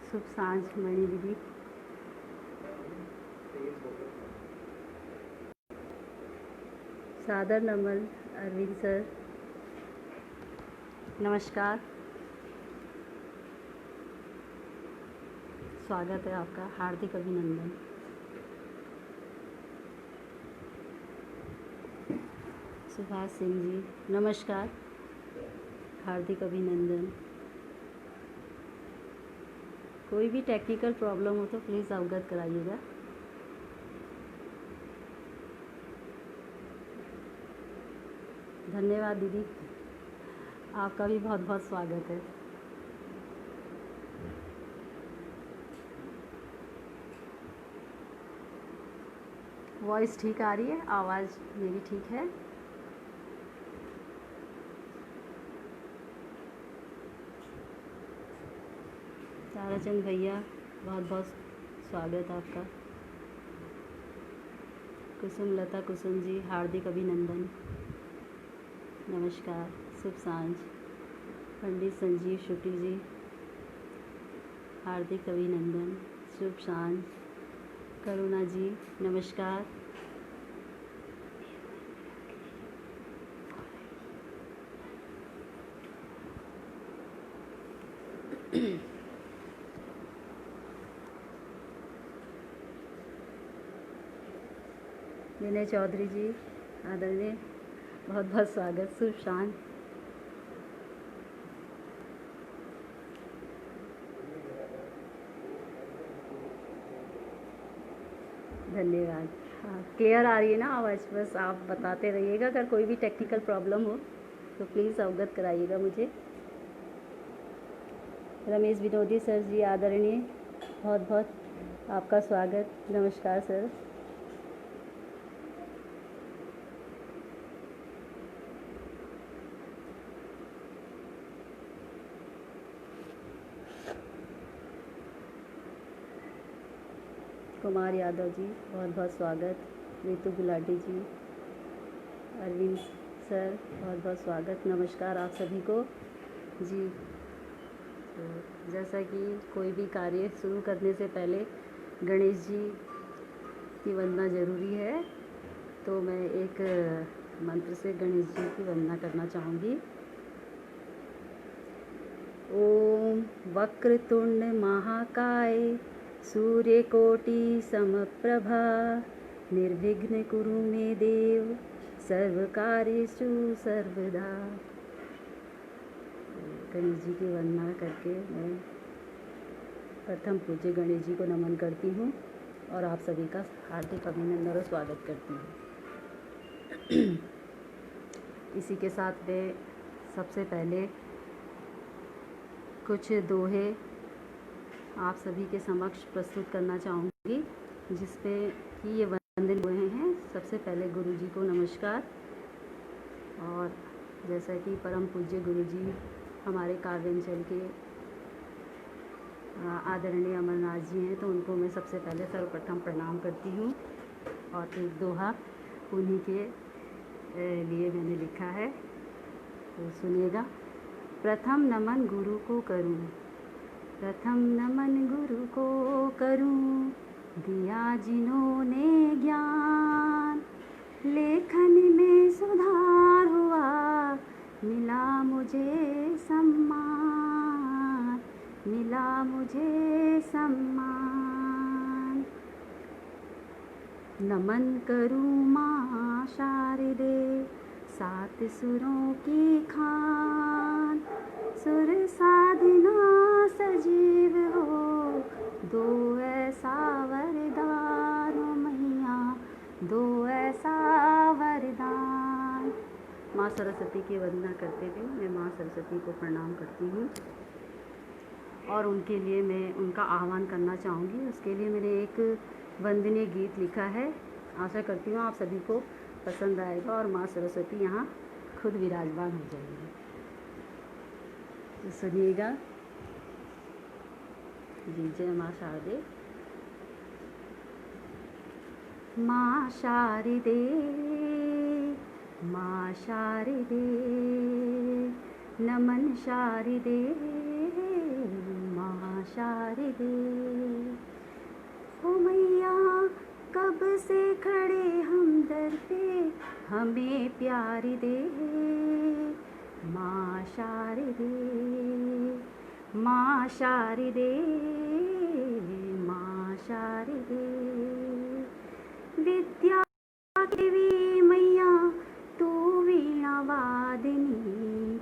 शुभ सांझ मणि दीदी। सादर नमन अरविंद सर, नमस्कार, स्वागत है आपका, हार्दिक अभिनंदन। सुभाष सिंह जी नमस्कार, हार्दिक अभिनंदन। कोई भी टेक्निकल प्रॉब्लम हो तो प्लीज़ अवगत कराइएगा। धन्यवाद दीदी, आपका भी बहुत बहुत स्वागत है। वॉइस ठीक आ रही है? आवाज़ मेरी ठीक है? ताराचंद भैया बहुत बहुत स्वागत आपका। कुसुम लता कुसुम जी हार्दिक अभिनंदन, नमस्कार, शुभ सांझ। पंडित संजीव शुक्ल जी हार्दिक अभिनंदन, शुभ सांझ। करुणा जी नमस्कार। विनय चौधरी जी आदरणीय बहुत बहुत स्वागत, शुभ सांझ। धन्यवाद। हाँ, क्लियर आ रही है ना आवाज़? बस आप बताते रहिएगा, अगर कोई भी टेक्निकल प्रॉब्लम हो तो प्लीज़ अवगत कराइएगा मुझे। रमेश विनोदी सर जी आदरणीय बहुत बहुत आपका स्वागत, नमस्कार सर। कुमार यादव जी बहुत बहुत स्वागत। ऋतु गुलाटी जी, अरविंद सर बहुत बहुत स्वागत, नमस्कार आप सभी को जी। तो जैसा कि कोई भी कार्य शुरू करने से पहले गणेश जी की वंदना ज़रूरी है, तो मैं एक मंत्र से गणेश जी की वंदना करना चाहूँगी। ओम वक्रतुंड महाकाय सूर्यकोटि समप्रभा निर्विघ्न कुरु मे देव सर्वकार्येषु सर्वदा। गणेश जी की वंदना करके मैं प्रथम पूज्य गणेश जी को नमन करती हूँ और आप सभी का हार्दिक अभिनंदन और स्वागत करती हूँ। इसी के साथ मैं सबसे पहले कुछ दोहे आप सभी के समक्ष प्रस्तुत करना चाहूँगी, जिसपे कि ये वंदन दोहे हैं। सबसे पहले गुरु जी को नमस्कार। और जैसा कि परम पूज्य गुरु जी हमारे काव्यांचल के आदरणीय अमरनाथ जी हैं, तो उनको मैं सबसे पहले सर्वप्रथम प्रणाम करती हूँ। और एक दोहा उन्हीं के लिए मैंने लिखा है, तो सुनिएगा। प्रथम नमन गुरु को करूं, प्रथम नमन गुरु को करूं, दिया जिन्होंने ज्ञान, लेखन में सुधार हुआ, मिला मुझे सम्मान, मिला मुझे सम्मान। नमन करूं माँ शारदे, सात सुरों की खान, सुर साधना सजीव हो, दो ऐसा वरदान मैया, दो ऐसा वरदान। माँ सरस्वती की वंदना करते हुए मैं माँ सरस्वती को प्रणाम करती हूँ और उनके लिए मैं उनका आह्वान करना चाहूँगी। उसके लिए मैंने एक वंदनीय गीत लिखा है, आशा करती हूँ आप सभी को पसंद आएगा और माँ सरस्वती यहाँ खुद विराजमान हो जाएगी। तो सुनिएगा जी। जय माँ शारदे। माँ शारदे, माँ शारदे, नमन शारदे, माँ शारदे। शारदे। ओ मैया कब से खड़े हम दर पे, हमें प्यार दे। माँ शारदे, माँ शारदे, माँ शारदे। विद्या देवी मैया तू वीणा वादिनी,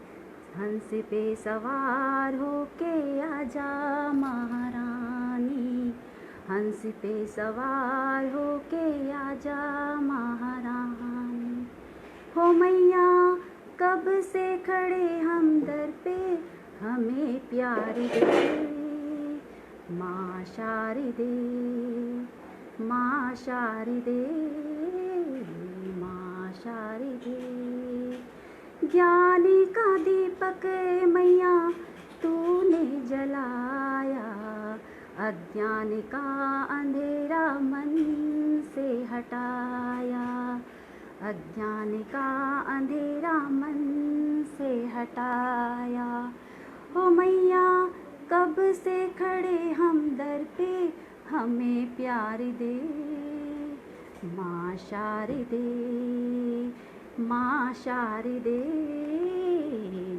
हंस पे सवार होके आजा महारानी, हंस पे सवार होके आजा महारानी। हो मैया कब से खड़े हम दर पे, हमें प्यार दे। माँ शारदे, माँ शारदे, माँ शारदे। ज्ञान का दीपक मैया तूने जलाया, अज्ञान का अंधेरा मन से हटाया, अज्ञान का अंधेरा मन से हटाया। हो मैया कब से खड़े हम दर पे, हमें प्यार दे। माँ शारदे, माँ शारदे,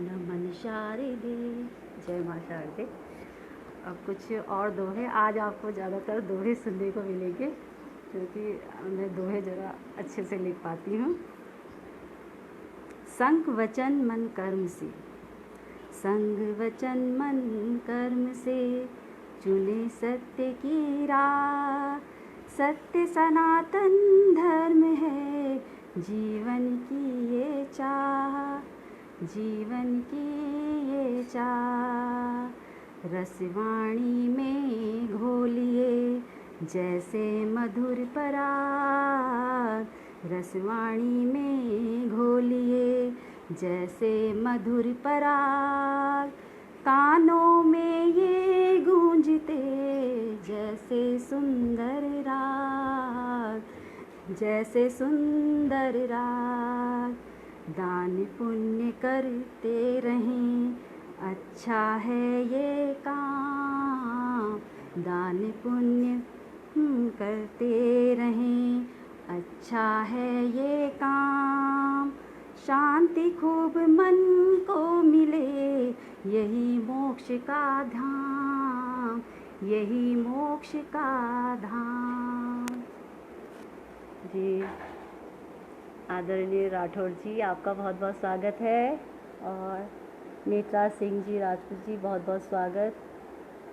नमन शारदे। जय माँ शारदे। अब कुछ और दोहे, आज आपको ज़्यादातर दोहे सुनने को मिलेंगे क्योंकि मैं दोहे ज़रा अच्छे से लिख पाती हूँ। संग वचन मन कर्म से, संग वचन मन कर्म से चुने सत्य की राह। सत्य सनातन धर्म है, जीवन की ये चाह, जीवन की ये चाह। रसवाणी में घोलिए जैसे मधुर पराग, रसवाणी में घोलिए जैसे मधुर पराग। कानों में ये गूंजते जैसे सुंदर राग, जैसे सुंदर राग। दान पुण्य करते रहें, अच्छा है ये काम। दान पुण्य करते रहें, अच्छा है ये काम। शांति खूब मन को मिले, यही मोक्ष का धाम, यही मोक्ष का धाम। जी आदरणीय राठौर जी, आपका बहुत बहुत स्वागत है। और नेत्रा सिंह जी राजपूत जी, बहुत बहुत स्वागत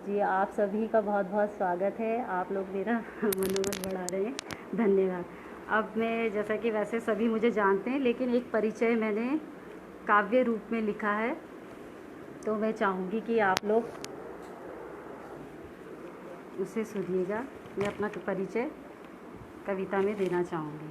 जी। आप सभी का बहुत बहुत स्वागत है। आप लोग मेरा मनोबल बढ़ा रहे हैं, धन्यवाद। अब मैं, जैसा कि वैसे सभी मुझे जानते हैं, लेकिन एक परिचय मैंने काव्य रूप में लिखा है, तो मैं चाहूँगी कि आप लोग उसे सुनिएगा। मैं अपना परिचय कविता में देना चाहूँगी।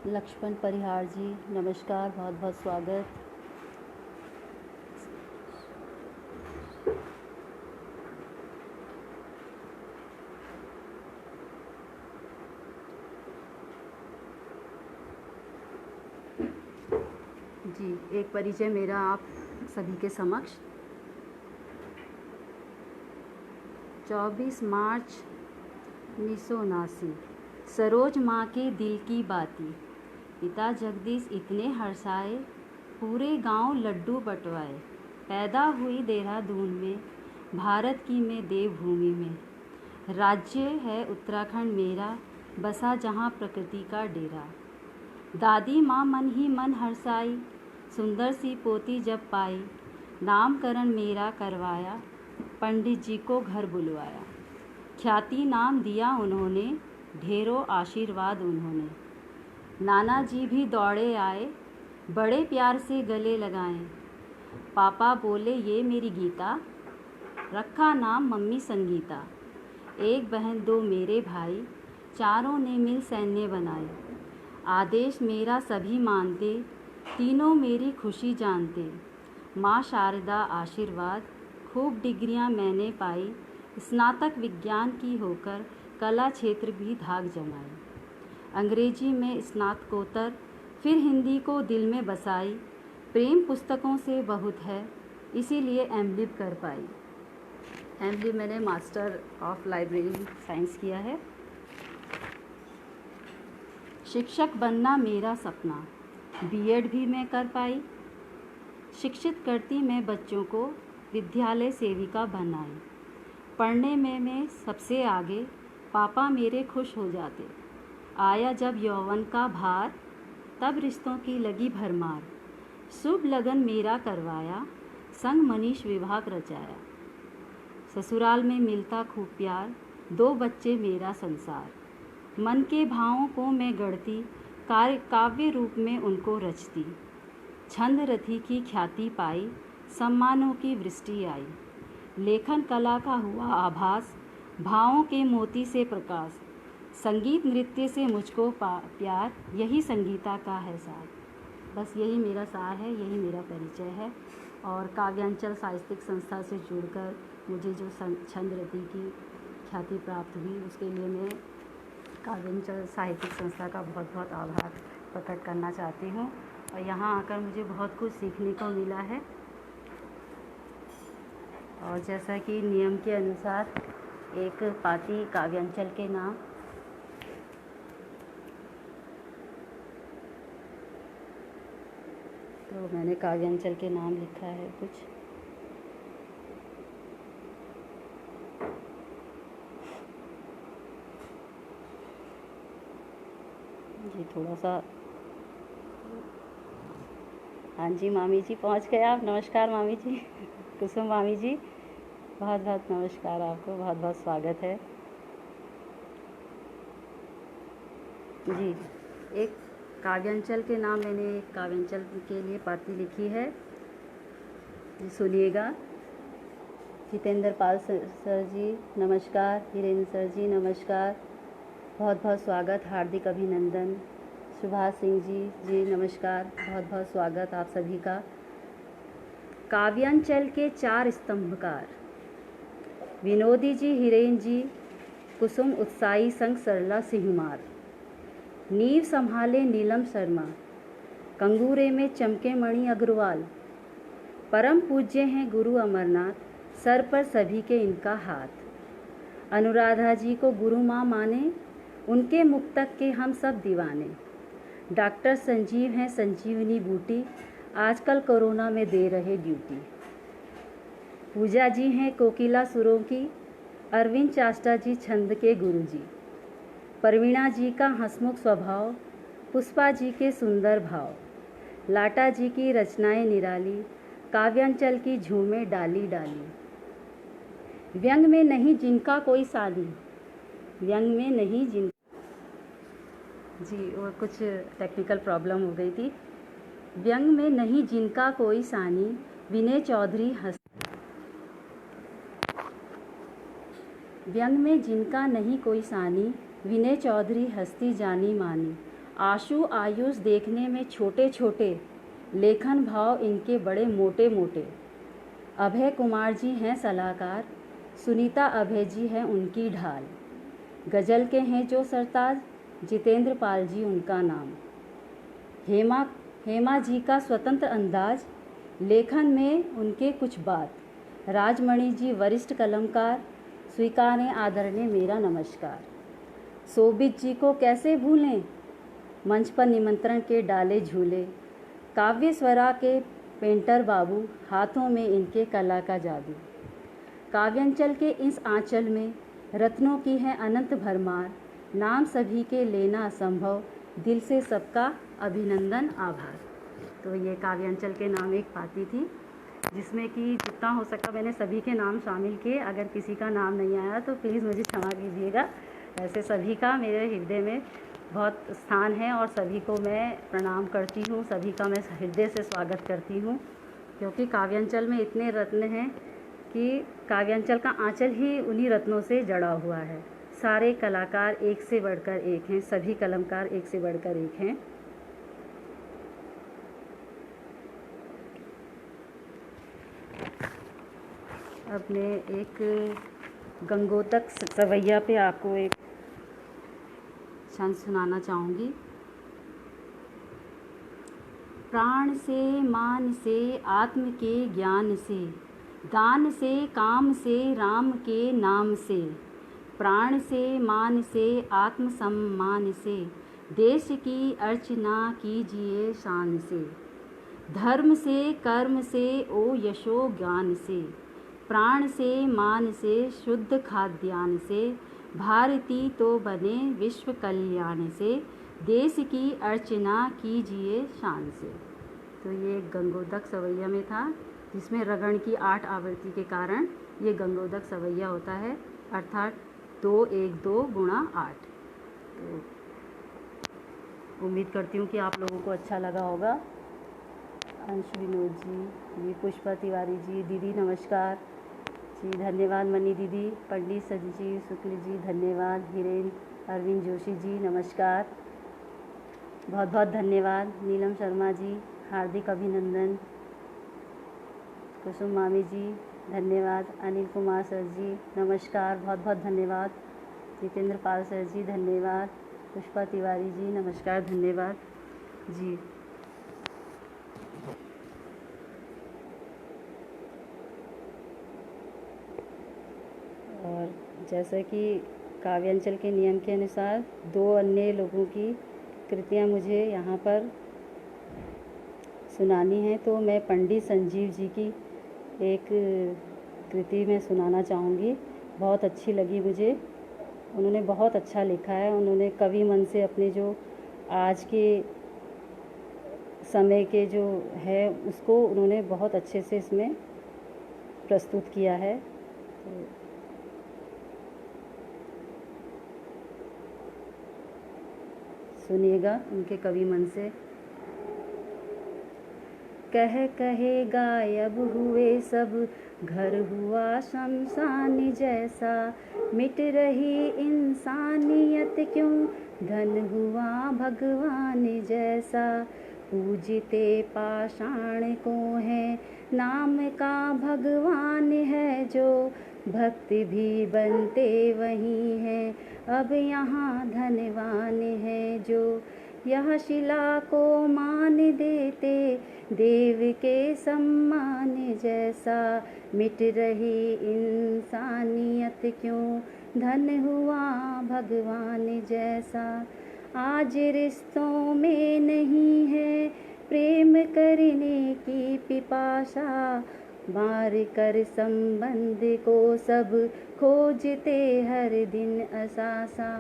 लक्ष्मण परिहार जी, नमस्कार, बहुत बहुत स्वागत। जी एक परिचय मेरा आप सभी के समक्ष। 24 मार्च 1979, सरोज माँ के दिल की बाती। पिता जगदीश इतने हर्षाए, पूरे गांव लड्डू बंटवाए। पैदा हुई देहरादून में, भारत की मैं देवभूमि में। राज्य है उत्तराखंड मेरा, बसा जहां प्रकृति का डेरा। दादी माँ मन ही मन हर्षाई, सुंदर सी पोती जब पाई। नामकरण मेरा करवाया, पंडित जी को घर बुलवाया। ख्याति नाम दिया उन्होंने, ढेरों आशीर्वाद उन्होंने। नाना जी भी दौड़े आए, बड़े प्यार से गले लगाएं। पापा बोले ये मेरी गीता, रखा नाम मम्मी संगीता। एक बहन दो मेरे भाई, चारों ने मिल सैन्य बनाए। आदेश मेरा सभी मानते, तीनों मेरी खुशी जानते। माँ शारदा आशीर्वाद, खूब डिग्रियाँ मैंने पाई। स्नातक विज्ञान की होकर कला क्षेत्र भी धाक जमाई। अंग्रेजी में स्नातकोत्तर, फिर हिंदी को दिल में बसाई। प्रेम पुस्तकों से बहुत है, इसीलिए एमलिब कर पाई। एमलिब मैंने मास्टर ऑफ लाइब्रेरी साइंस किया है। शिक्षक बनना मेरा सपना, बीएड भी मैं कर पाई। शिक्षित करती मैं बच्चों को, विद्यालय सेविका बनाई। पढ़ने में मैं सबसे आगे, पापा मेरे खुश हो जाते। आया जब यौवन का भार, तब रिश्तों की लगी भरमार। शुभ लगन मेरा करवाया, संग मनीष विभाग रचाया। ससुराल में मिलता खूब प्यार, 2 बच्चे मेरा संसार। मन के भावों को मैं गढ़ती, काव्य रूप में उनको रचती। छंद रथी की ख्याति पाई, सम्मानों की वृष्टि आई। लेखन कला का हुआ आभास, भावों के मोती से प्रकाश। संगीत नृत्य से मुझको प्यार, यही संगीता का है सार। बस यही मेरा सार है, यही मेरा परिचय है। और काव्यांचल साहित्यिक संस्था से जुड़कर मुझे जो छंद रति की ख्याति प्राप्त हुई, उसके लिए मैं काव्यांचल साहित्यिक संस्था का बहुत बहुत आभार प्रकट करना चाहती हूँ। और यहाँ आकर मुझे बहुत कुछ सीखने को मिला है। और जैसा कि नियम के अनुसार एक पाती काव्यांचल के नाम, तो मैंने काव्यांचल के नाम लिखा है कुछ। जी थोड़ा सा, हाँ जी मामी जी पहुंच गए आप। नमस्कार मामी जी, कुसुम मामी जी, बहुत बहुत नमस्कार आपको, बहुत बहुत स्वागत है जी। एक काव्यांचल के नाम, मैंने एक काव्यांचल के लिए पाती लिखी है जी, सुनिएगा। जितेंद्र पाल सर जी नमस्कार, हिरेंद्र सर जी नमस्कार, बहुत बहुत स्वागत, हार्दिक अभिनंदन। सुभाष सिंह जी नमस्कार, बहुत बहुत स्वागत आप सभी का। काव्यांचल के 4 स्तंभकार, विनोदी जी, हिरेन जी, कुसुम उत्साही संग सरला सिंहमार। नींव संभाले नीलम शर्मा, कंगूरे में चमके मणि अग्रवाल। परम पूज्य हैं गुरु अमरनाथ, सर पर सभी के इनका हाथ। अनुराधा जी को गुरु माँ माने, उनके मुक्तक के हम सब दीवाने। डॉक्टर संजीव हैं संजीवनी बूटी, आजकल कोरोना में दे रहे ड्यूटी। पूजा जी हैं कोकिला सुरों की, अरविंद चाष्टा जी छंद के गुरु जी। परवीणा जी का हंसमुख स्वभाव, पुष्पा जी के सुंदर भाव। लाटा जी की रचनाएं निराली, काव्यांचल की झूमे डाली डाली। व्यंग में नहीं जिनका कोई सानी, व्यंग में नहीं जिन जी वो कुछ टेक्निकल प्रॉब्लम हो गई थी। व्यंग में नहीं जिनका कोई सानी, विनय चौधरी व्यंग में जिनका नहीं कोई सानी, विनय चौधरी हस्ती जानी मानी। आशु आयुष देखने में छोटे छोटे, लेखन भाव इनके बड़े मोटे मोटे। अभय कुमार जी हैं सलाहकार, सुनीता अभय जी हैं उनकी ढाल। गज़ल के हैं जो सरताज, जितेंद्र पाल जी उनका नाम। हेमा जी का स्वतंत्र अंदाज, लेखन में उनके कुछ बात। राजमणि जी वरिष्ठ कलमकार, स्वीकारें आदरणीय मेरा नमस्कार। शोभित जी को कैसे भूलें, मंच पर निमंत्रण के डाले झूले। काव्यस्वरा के पेंटर बाबू, हाथों में इनके कला का जादू। काव्यांचल के इस आंचल में रत्नों की है अनंत भरमार। नाम सभी के लेना असंभव, दिल से सबका अभिनंदन आभार। तो ये काव्यांचल के नाम एक पाती थी, जिसमें कि जितना हो सका मैंने सभी के नाम शामिल किए। अगर किसी का नाम नहीं आया तो प्लीज़ मुझे क्षमा कीजिएगा। ऐसे सभी का मेरे हृदय में बहुत स्थान है और सभी को मैं प्रणाम करती हूँ, सभी का मैं हृदय से स्वागत करती हूँ। क्योंकि काव्यांचल में इतने रत्न हैं कि काव्यांचल का आंचल ही उन्हीं रत्नों से जड़ा हुआ है। सारे कलाकार एक से बढ़कर एक हैं, सभी कलमकार एक से बढ़कर एक हैं। अब मैं एक गंगोतक सवैया पे आपको एक छंद सुनाना चाहूँगी। प्राण से मान से आत्म के ज्ञान से, दान से काम से राम के नाम से, प्राण से मान से आत्म सम्मान से, देश की अर्चना कीजिए शान से, धर्म से कर्म से ओ यशो ज्ञान से, प्राण से मान से शुद्ध खाद्यान्न से, भारती तो बने विश्व कल्याण से, देश की अर्चना कीजिए शान से। तो ये गंगोदक सवैया में था, जिसमें रगड़ की 8 आवृत्ति के कारण ये गंगोदक सवैया होता है, अर्थात 2 1 2 गुणा 8। तो उम्मीद करती हूँ कि आप लोगों को अच्छा लगा होगा। अंश विनोद जी, पुष्पा तिवारी जी, दीदी नमस्कार जी, धन्यवाद मनी दीदी, पंडित संजीव शुक्ल जी धन्यवाद, हिरेन अरविंद जोशी जी नमस्कार, बहुत बहुत धन्यवाद, नीलम शर्मा जी हार्दिक अभिनंदन, कुसुम मामी जी धन्यवाद, अनिल कुमार सर जी नमस्कार बहुत बहुत धन्यवाद, जितेंद्र पाल सर जी धन्यवाद, पुष्पा तिवारी जी नमस्कार धन्यवाद जी। और जैसा कि काव्यांचल के नियम के अनुसार 2 अन्य लोगों की कृतियाँ मुझे यहाँ पर सुनानी है, तो मैं पंडित संजीव जी की एक कृति में सुनाना चाहूँगी। बहुत अच्छी लगी मुझे, उन्होंने बहुत अच्छा लिखा है। उन्होंने कवि मन से अपने जो आज के समय के जो है उसको उन्होंने बहुत अच्छे से इसमें प्रस्तुत किया है। तो सुनिएगा उनके कवि मन से। कहे गायब हुए सब, घर हुआ शमशान जैसा, मिट रही इंसानियत क्यों, धन हुआ भगवान जैसा, पूजते पाषाण को है, नाम का भगवान है जो, भक्ति भी बनते वही है, अब यहाँ धनवान है जो, यह शिला को मान देते, देव के सम्मान जैसा, मिट रही इंसानियत क्यों, धन हुआ भगवान जैसा, आज रिश्तों में नहीं है प्रेम करने की पिपासा, मार कर संबंध को सब खोजते हर दिन असासा,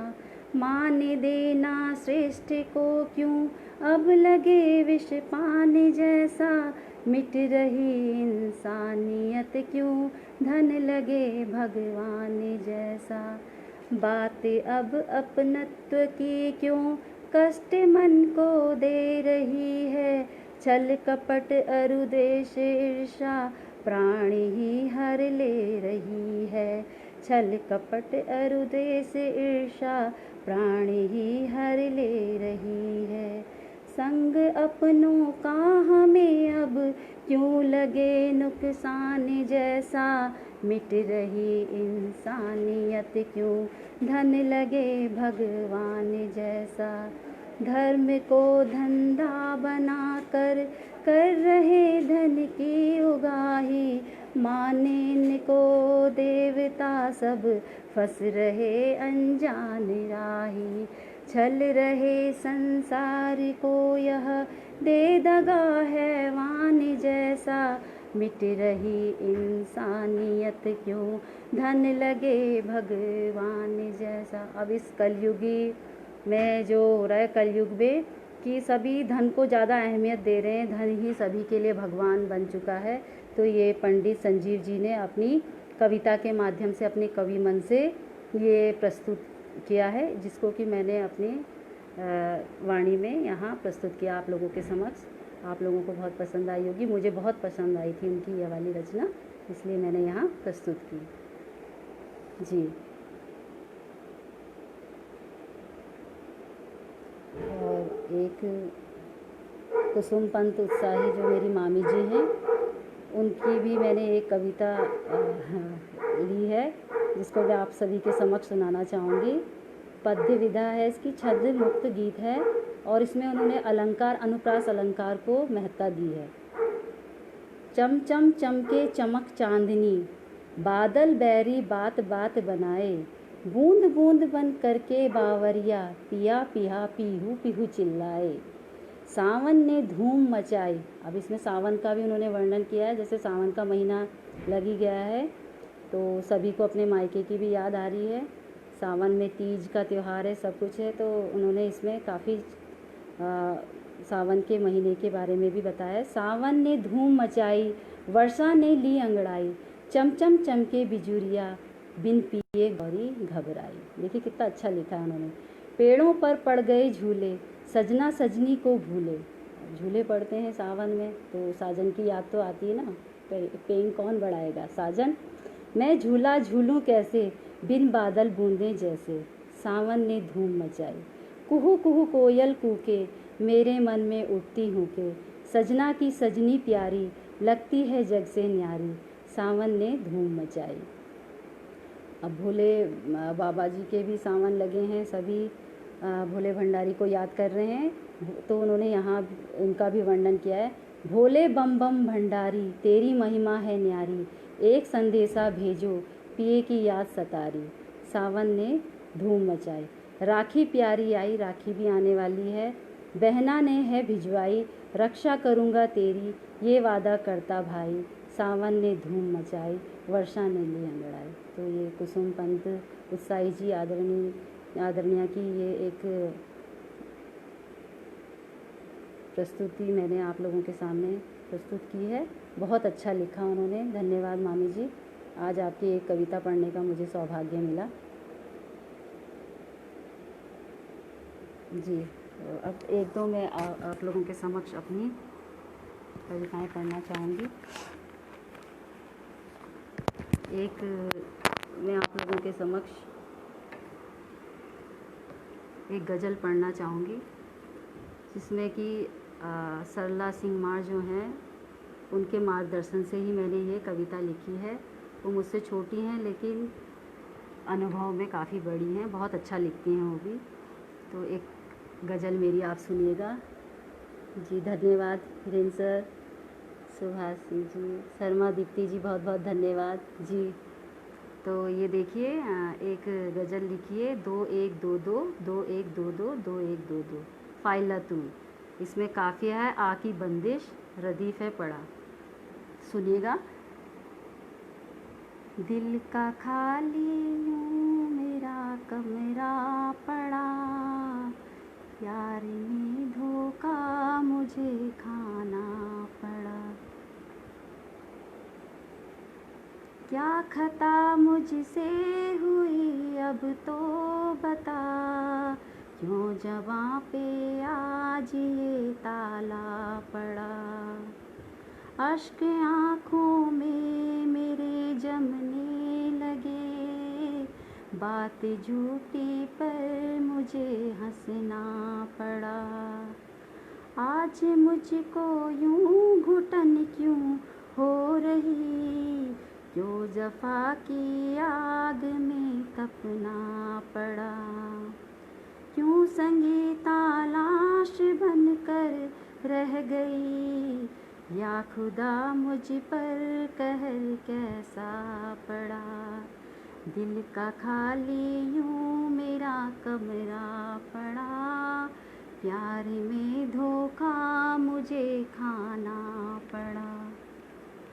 मान देना श्रेष्ठ को क्यों, अब लगे विष पान जैसा, मिट रही इंसानियत क्यों, धन लगे भगवान जैसा, बात अब अपनत्व की क्यों, कष्ट मन को दे रही है, छल कपट अरुदेश ईर्षा, प्राण ही हर ले रही है, छल कपट अरुदेश ईर्षा, प्राण ही हर ले रही है, संग अपनों का हमें अब क्यों लगे नुकसान जैसा, मिट रही इंसानियत क्यों, धन लगे भगवान जैसा, धर्म को धंधा बनाकर कर रहे धन की उगाही, माने को देवता सब फंस रहे अनजान राही, छल रहे संसार को यह दे दगा हैवान जैसा, मिट रही इंसानियत क्यों, धन लगे भगवान जैसा। अब इस कलयुगी में जो हो रहा है, कलयुग में कि सभी धन को ज़्यादा अहमियत दे रहे हैं, धन ही सभी के लिए भगवान बन चुका है। तो ये पंडित संजीव जी ने अपनी कविता के माध्यम से, अपने कवि मन से ये प्रस्तुत किया है, जिसको कि मैंने अपनी वाणी में यहाँ प्रस्तुत किया आप लोगों के समक्ष। आप लोगों को बहुत पसंद आई होगी, मुझे बहुत पसंद आई थी उनकी यह वाली रचना, इसलिए मैंने यहाँ प्रस्तुत की जी। और एक कुसुम पंत उत्साही जो मेरी मामी जी हैं, उनकी भी मैंने एक कविता ली है, जिसको मैं आप सभी के समक्ष सुनाना चाहूँगी। पद्य विधा है इसकी, छंद मुक्त गीत है और इसमें उन्होंने अलंकार, अनुप्रास अलंकार को महत्ता दी है। चम चम चमके चमक चांदनी, बादल बैरी बात बात बनाए, बूंद बूंद बन करके बावरिया, पिया पिया पीहू पीहू चिल्लाए। सावन ने धूम मचाई, अब इसमें सावन का भी उन्होंने वर्णन किया है, जैसे सावन का महीना लग ही गया है तो सभी को अपने मायके की भी याद आ रही है। सावन में तीज का त्यौहार है, सब कुछ है, तो उन्होंने इसमें काफ़ी सावन के महीने के बारे में भी बताया। सावन ने धूम मचाई, वर्षा ने ली अंगड़ाई, चमचम चमके बिजुरिया, बिन पिए गौरी घबराई। देखिए कितना अच्छा लिखा है उन्होंने। पेड़ों पर पड़ गए झूले, सजना सजनी को भूले। झूले पड़ते हैं सावन में तो साजन की याद तो आती है ना, पेंग कौन बढ़ाएगा, साजन। मैं झूला झूलूं कैसे, बिन बादल बूंदे जैसे, सावन ने धूम मचाई। कुहू कुहू कोयल कूके, मेरे मन में उठती हूँ के, सजना की सजनी प्यारी, लगती है जग से न्यारी, सावन ने धूम मचाई। अब भोले बाबा जी के भी सावन लगे हैं, सभी भोले भंडारी को याद कर रहे हैं, तो उन्होंने यहाँ उनका भी वर्णन किया है। भोले बम बम भंडारी, तेरी महिमा है न्यारी, एक संदेशा भेजो, पिए की याद सतारी, सावन ने धूम मचाई। राखी प्यारी आई, राखी भी आने वाली है, बहना ने है भिजवाई, रक्षा करूँगा तेरी, ये वादा करता भाई, सावन ने धूम मचाई, वर्षा ने ली अंगड़ाई। तो ये कुसुम पंत उत्साही जी आदरणीय की ये एक प्रस्तुति मैंने आप लोगों के सामने प्रस्तुत की है। बहुत अच्छा लिखा उन्होंने, धन्यवाद मामी जी। आज आपकी एक कविता पढ़ने का मुझे सौभाग्य मिला जी। तो अब एक दो मैं आप लोगों के समक्ष अपनी कविताएं पढ़ना चाहूँगी। एक मैं आप लोगों के समक्ष एक गज़ल पढ़ना चाहूँगी, जिसमें कि सरला सिंह मार जो हैं उनके मार्गदर्शन से ही मैंने ये कविता लिखी है। वो मुझसे छोटी हैं लेकिन अनुभव में काफ़ी बड़ी हैं, बहुत अच्छा लिखती हैं वो भी। तो एक गज़ल मेरी आप सुनिएगा जी। धन्यवाद हिरेन सर, सुभाष सिंह जी, शर्मा दीप्ति जी, बहुत बहुत धन्यवाद जी। तो ये देखिए एक गज़ल लिखिए, 2122 2122 2122 फाइला तुम। इसमें काफ़िया है आ की बंदिश, रदीफ़ है पड़ा। सुनिएगा। दिल का खाली यूं मेरा कमरा पड़ा, यार ने धोखा मुझे खाना पड़ा। क्या खता मुझसे हुई अब तो बता, क्यों जवां पे आज ये ताला पड़ा। अश्क आँखों में मेरे जमने लगे, बात झूठी पर मुझे हंसना पड़ा। आज मुझको यूं घुटन क्यों हो रही, क्यों जफ़ा की आग में तपना पड़ा। क्यों संगीता लाश बनकर रह गई, या खुदा मुझ पर कहर कैसा पड़ा। दिल का खाली यूं मेरा कमरा पड़ा, प्यार में धोखा मुझे खाना पड़ा।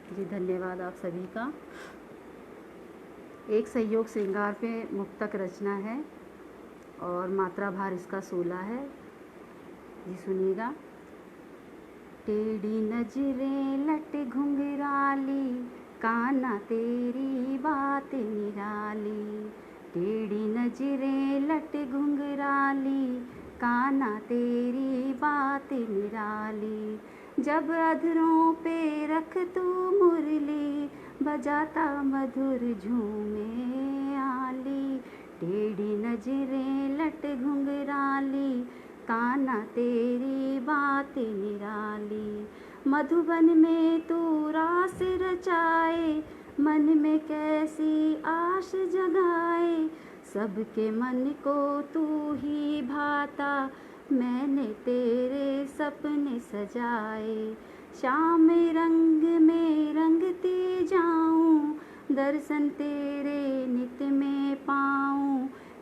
जी धन्यवाद आप सभी का। एक सहयोग श्रृंगार पे मुक्तक रचना है और मात्रा भार इसका 16 है जी। सुनिएगा। टेढ़ी नजरें लट घुंघराली, काना तेरी बात निराली। टेढ़ी नजरें लट घुंघराली, काना तेरी बात निराली। जब अधरों पे रख तू मुरली, बजाता मधुर झूमे आली। टेढ़ी नजरें लट घुंघराली, काना तेरी बात निराली। मधुबन में तू रास रचाए, मन में कैसी आश जगाए। सबके मन को तू ही भाता, मैंने तेरे सपने सजाए। शाम रंग में रंगती जाऊं, दर्शन तेरे नित में पाऊं।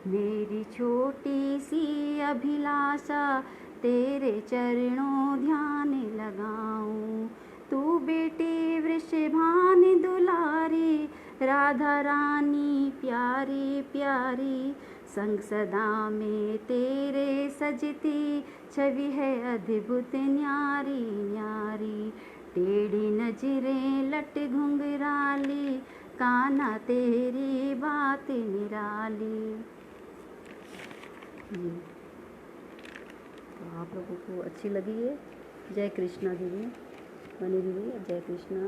मेरी छोटी सी अभिलाषा, तेरे चरणों ध्यान लगाऊं। तू बेटी वृषभान दुलारी, राधा रानी प्यारी प्यारी। संग सदा में तेरे सजती, छवि है अद्भुत न्यारी न्यारी। टेढ़ी नजरें लट घुंघराली, कान्हा तेरी बात निराली। तो आप लोगों को अच्छी लगी है? जय कृष्णा दीदी, मनी दीदी, जय कृष्णा।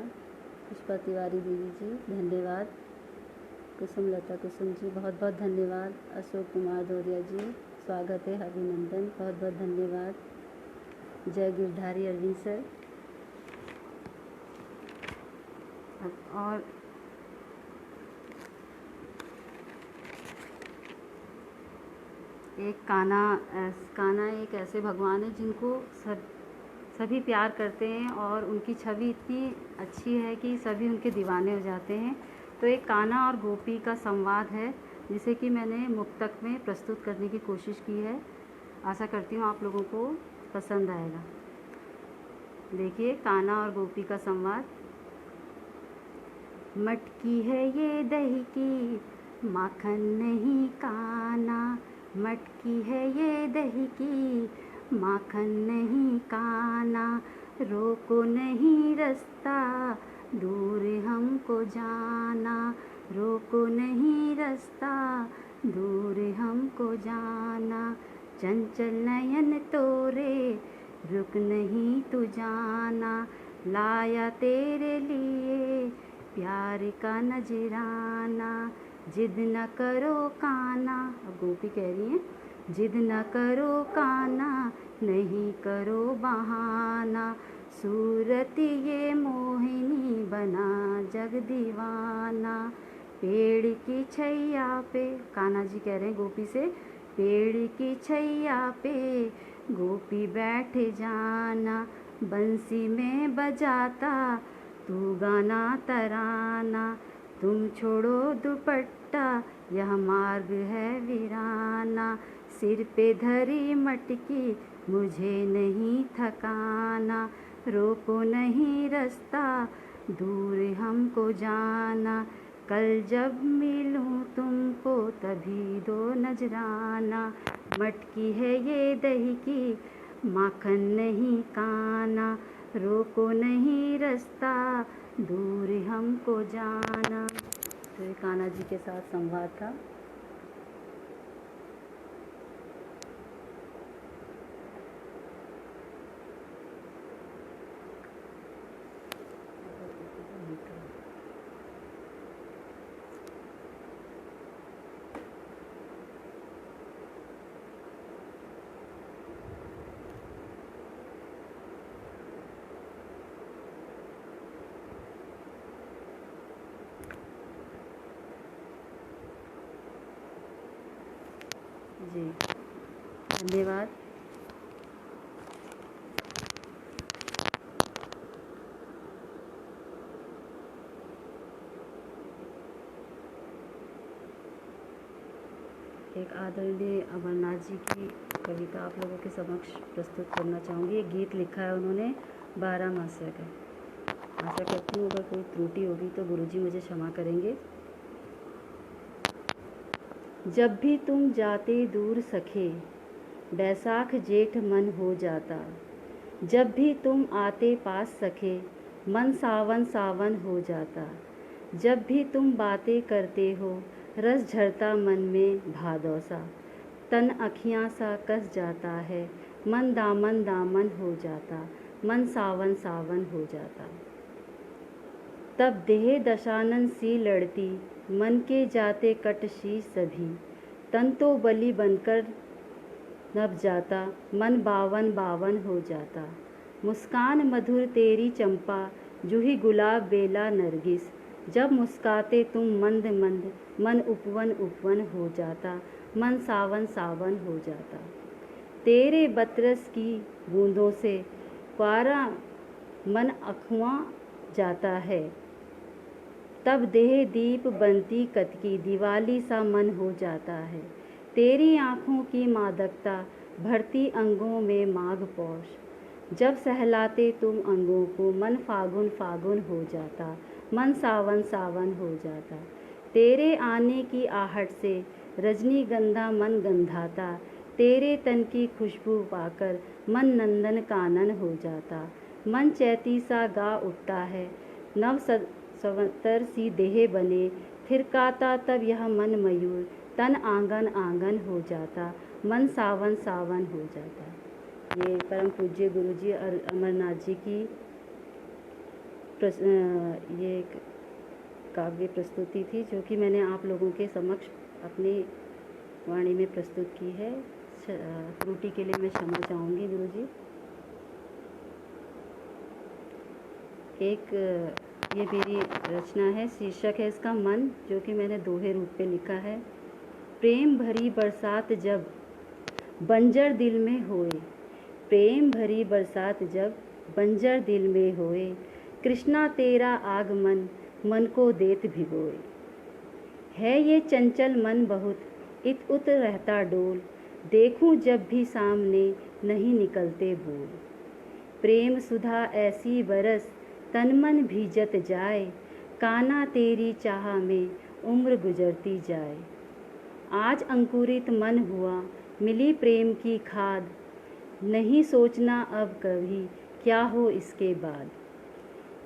पुष्पा तिवारी दीदी जी धन्यवाद। कुसुम लता कुसुम जी बहुत बहुत धन्यवाद। अशोक कुमार दौरिया जी स्वागत है, अभिनंदन, बहुत बहुत धन्यवाद। जय गिरधारी अरविंद सर। और एक कान्हा एक ऐसे भगवान है जिनको सभी प्यार करते हैं और उनकी छवि इतनी अच्छी है कि सभी उनके दीवाने हो जाते हैं। तो एक कान्हा और गोपी का संवाद है जिसे कि मैंने मुक्तक में प्रस्तुत करने की कोशिश की है। आशा करती हूँ आप लोगों को पसंद आएगा। देखिए कान्हा और गोपी का संवाद। मटकी है ये दही की, माखन नहीं कान्हा। मटकी है ये दही की, माखन नहीं कान्हा। रोको नहीं रास्ता, दूर हमको जाना। रोको नहीं रास्ता, दूर हमको जाना। चंचल नयन तोरे, रुक नहीं तू जाना। लाया तेरे लिए प्यार का नजराना। जिद न करो कान्हा, अब गोपी कह रही हैं, जिद न करो कान्हा, नहीं करो बहाना। सूरत ये मोहिनी बना जग दीवाना। पेड़ की छैया पे, कान्हा जी कह रहे हैं गोपी से, पेड़ की छैया पे गोपी बैठ जाना। बंसी में बजाता तू गाना तराना। तुम छोड़ो दुपट्टा, यह मार्ग है वीराना। सिर पे धरी मटकी, मुझे नहीं थकाना। रोको नहीं रास्ता, दूर हमको जाना। कल जब मिलूं तुमको तभी दो नजराना। मटकी है ये दही की, माखन नहीं कान्हा। रोको नहीं रास्ता, दूर हमको जाना। तो ये कान्हा जी के साथ संवाद था। जी धन्यवाद। एक आदरणीय अमरनाथ जी की कविता आप लोगों के समक्ष प्रस्तुत करना चाहूँगी। एक गीत लिखा है उन्होंने 12 मासिया का। आशा करती हूँ अगर कोई त्रुटि होगी तो गुरुजी मुझे क्षमा करेंगे। जब भी तुम जाते दूर सखे, बैसाख जेठ मन हो जाता। जब भी तुम आते पास सखे, मन सावन सावन हो जाता। जब भी तुम बातें करते हो, रस झरता मन में भादौ सा। तन अखियाँ सा कस जाता है, मन दामन दामन हो जाता। मन सावन सावन हो जाता। तब देह दशानन सी लड़ती, मन के जाते कट शीश सभी। तन तो बलि बनकर नभ जाता, मन बावन बावन हो जाता। मुस्कान मधुर तेरी चंपा, जूही गुलाब बेला नरगिस। जब मुस्काते तुम मंद मंद, मन उपवन उपवन हो जाता, मन सावन सावन हो जाता। तेरे बतरस की बूंदों से क्वारा मन अखुआ जाता है, तब देह दीप बनती कतकी, दिवाली सा मन हो जाता है। तेरी आँखों की मादकता भरती अंगों में माघ पौष, जब सहलाते तुम अंगों को, मन फागुन फागुन हो जाता, मन सावन सावन हो जाता। तेरे आने की आहट से रजनीगंधा मन गंधाता, तेरे तन की खुशबू पाकर मन नंदन कानन हो जाता। मन चैती सा गा उठता है, नव संवत्सर सी देह बने, थिरकाता तब यह मन मयूर, तन आंगन आंगन हो जाता, मन सावन सावन हो जाता। ये परम पूज्य गुरुजी अमरनाथ जी की ये एक काव्य प्रस्तुति थी, जो कि मैंने आप लोगों के समक्ष अपनी वाणी में प्रस्तुत की है। त्रुटि के लिए मैं क्षमा चाहूँगी गुरुजी। एक ये मेरी रचना है, शीर्षक है इसका मन, जो कि मैंने दोहे रूप पे लिखा है। प्रेम भरी बरसात जब बंजर दिल में होए, प्रेम भरी बरसात जब बंजर दिल में होए, कृष्णा तेरा आगमन मन को देत भिगोए। है ये चंचल मन बहुत इत उत रहता डोल, देखूं जब भी सामने नहीं निकलते बोल। प्रेम सुधा ऐसी बरस तन मन भीजत जाए, काना तेरी चाह में उम्र गुजरती जाए। आज अंकुरित मन हुआ मिली प्रेम की खाद, नहीं सोचना अब कभी क्या हो इसके बाद।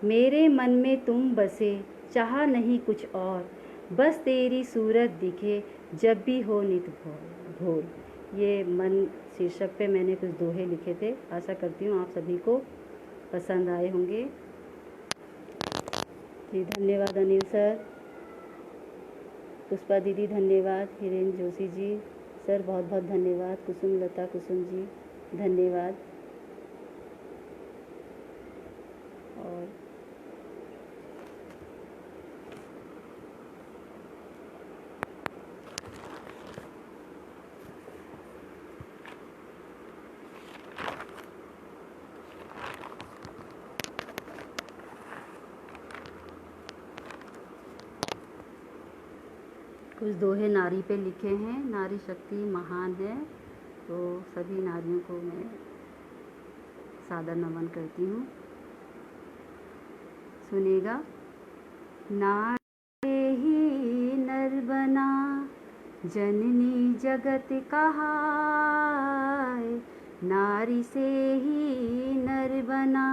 मेरे मन में तुम बसे चाह नहीं कुछ और, बस तेरी सूरत दिखे जब भी हो नित भोर। ये मन शीर्षक पे मैंने कुछ दोहे लिखे थे। आशा करती हूँ आप सभी को पसंद आए होंगे। जी धन्यवाद अनिल सर, पुष्पा दीदी धन्यवाद, हिरेन जोशी जी सर बहुत बहुत धन्यवाद, कुसुम लता कुसुम जी धन्यवाद। और कुछ दोहे नारी पे लिखे हैं। नारी शक्ति महान है, तो सभी नारियों को मैं सादर नमन करती हूँ। सुनेगा। नारी ही नर बना जननी जगत कहाए, नारी से ही नर बना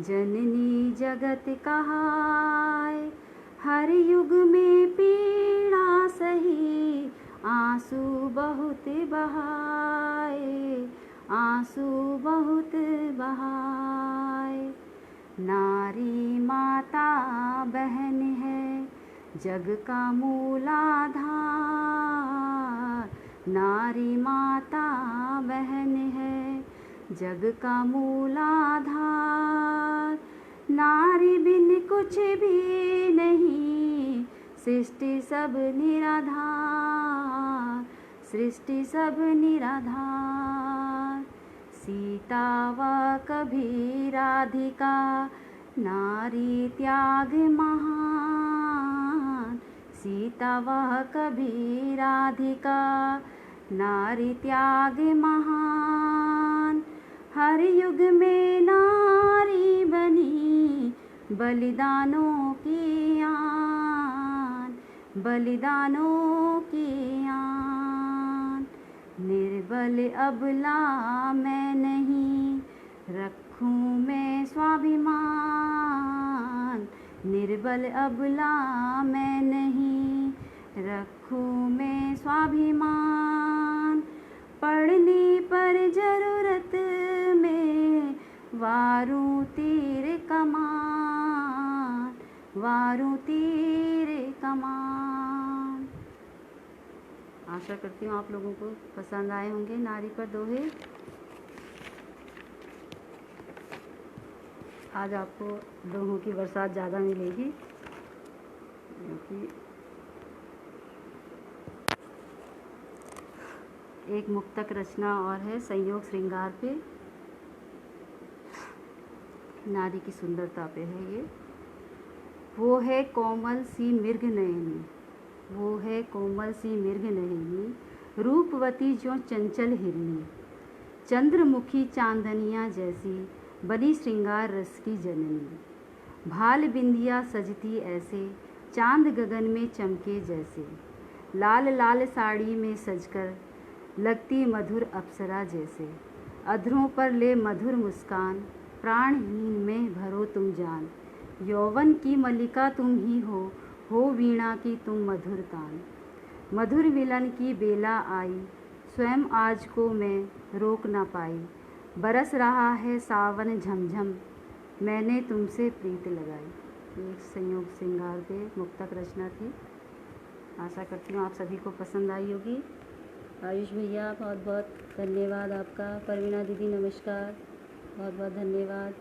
जननी जगत कहाए। हर युग में पीड़ा सही आंसू बहुत बहाए, आंसू बहुत बहाए। नारी माता बहन है जग का मूलाधार, नारी माता बहन है जग का मूलाधार। नारी बिन कुछ भी नहीं, सृष्टि सब निराधार, सृष्टि सब निराधार। सीता व कभी राधिका नारी त्याग महान, सीता व कभी राधिका नारी त्याग महान। हर युग में नारी बनी बलिदानों की आन, बलिदानों की आन। निर्बल अबला मैं नहीं, रखूं मैं स्वाभिमान, निर्बल अबला मैं नहीं, रखूं मैं स्वाभिमान। पड़ने पर जरूरत में वारूं तीर कमान, वारूं तीर कमान। आशा करती हूँ आप लोगों को पसंद आए होंगे नारी पर दोहे। आज आपको दोहों की बरसात ज़्यादा मिलेगी। क्योंकि एक मुक्तक रचना और है संयोग श्रृंगार पे, नारी की सुंदरता पे है ये। वो है कोमल सी मृग नयनी, वो है कोमल सी मृग नयनी, रूपवती जो चंचल हिरनी, चंद्रमुखी चांदनिया जैसी, बनी श्रृंगार रस की जननी। भाल बिंदिया सजती ऐसे, चांद गगन में चमके जैसे, लाल लाल साड़ी में सजकर लगती मधुर अप्सरा जैसे। अधरों पर ले मधुर मुस्कान, प्राणहीन में भरो तुम जान। यौवन की मलिका तुम ही हो वीणा की तुम मधुर तान। मधुर मिलन की बेला आई, स्वयं आज को मैं रोक ना पाई। बरस रहा है सावन झमझम, मैंने तुमसे प्रीत लगाई। एक संयोग श्रृंगार पे मुक्तक रचना थी। आशा करती हूँ आप सभी को पसंद आई होगी। आयुष भैया बहुत बहुत धन्यवाद आपका। परवीना दीदी नमस्कार, बहुत बहुत धन्यवाद।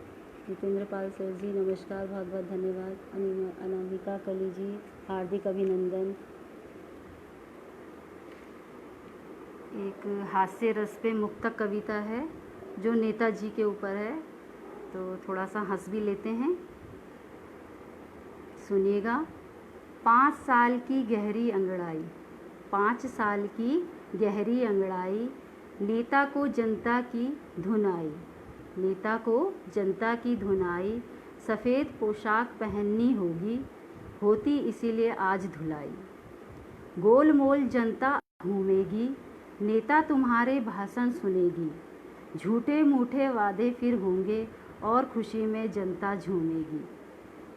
जितेंद्र पाल सर जी नमस्कार, बहुत बहुत धन्यवाद। अनामिका कली जी हार्दिक अभिनंदन। एक हास्य रस पे मुक्तक कविता है जो नेताजी के ऊपर है, तो थोड़ा सा हंस भी लेते हैं, सुनिएगा। 5 साल की गहरी अंगड़ाई, 5 साल की गहरी अंगड़ाई, नेता को जनता की धुन आई, नेता को जनता की धुन आई। सफ़ेद पोशाक पहननी होगी, होती इसीलिए आज धुलाई। गोल मोल जनता घूमेगी, नेता तुम्हारे भाषण सुनेगी। झूठे मूठे वादे फिर होंगे और खुशी में जनता झूमेगी।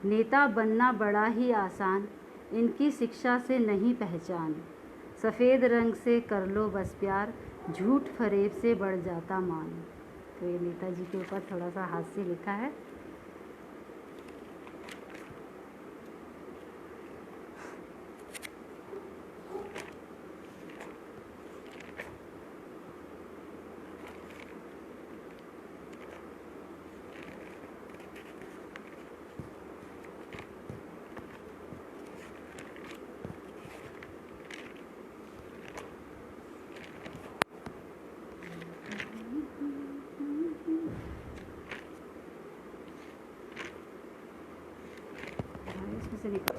नेता बनना बड़ा ही आसान, इनकी शिक्षा से नहीं पहचान। सफ़ेद रंग से कर लो बस प्यार, झूठ फरेब से बढ़ जाता मान। तो ये नेताजी के ऊपर थोड़ा सा हास्य लिखा है। इसमें से निकाल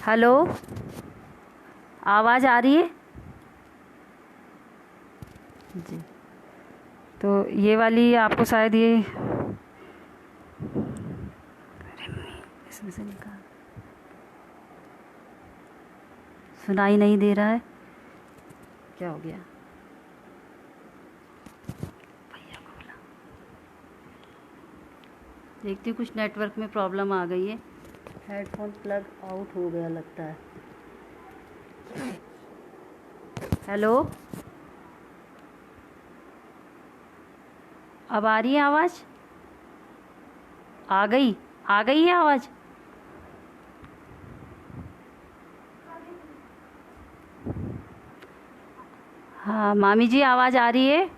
हेलो, आवाज़ आ रही है जी? तो ये वाली आपको शायद ये इसमें से निकाल, सुनाई नहीं दे रहा है, क्या हो गया? भैया को बुला, देखती हूँ, कुछ नेटवर्क में प्रॉब्लम आ गई है। हेडफोन प्लग आउट हो गया लगता है। हेलो, अब आ रही है आवाज़? आ गई है आवाज़? हाँ मामी जी, आवाज़ आ रही है?